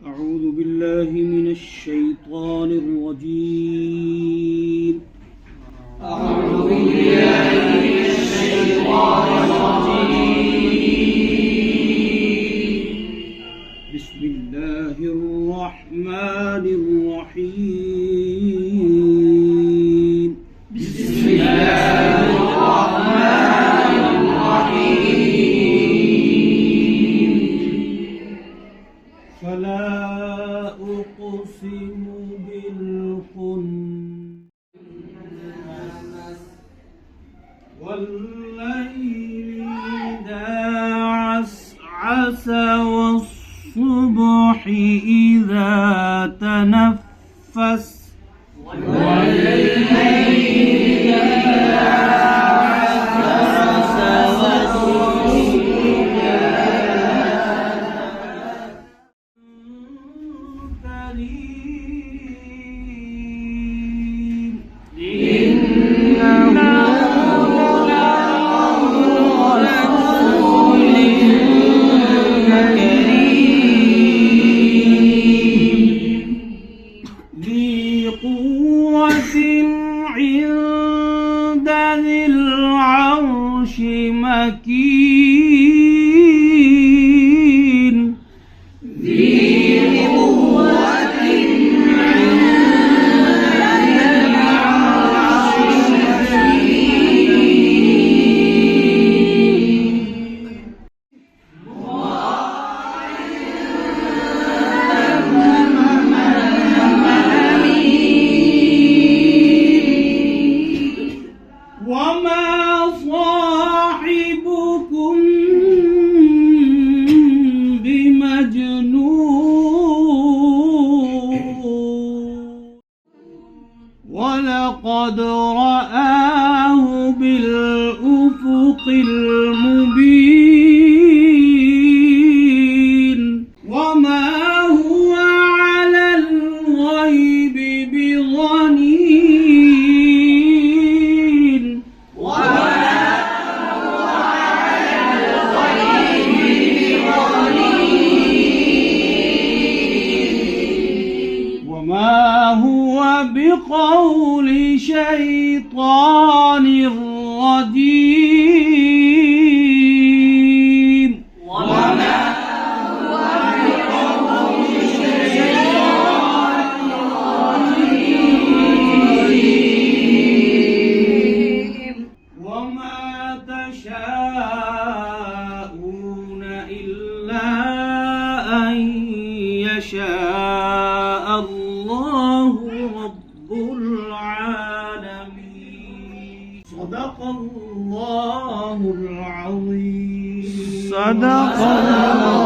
أعوذ بالله من الشيطان الرجيم. أعوذ بالله من الشيطان الرجيم. بسم الله الرحمن الرحيم. بسم الله الرحمن الرحيم. فلا أقسم بالخنس والليل إذا عسعس والصبح إذا تنفس ذي قوة عند ذي العرش مكين. ذي قوة عند ذي العرش وما صاحبكم بمجنون ولقد رآه بالأفق المبين. وما هو على الغيب بضنين. وما هو بقول شيطان رجيم. وما تشاءون إلا أن يشاء الله رب العالمين. صدق الله العظيم. صدق الله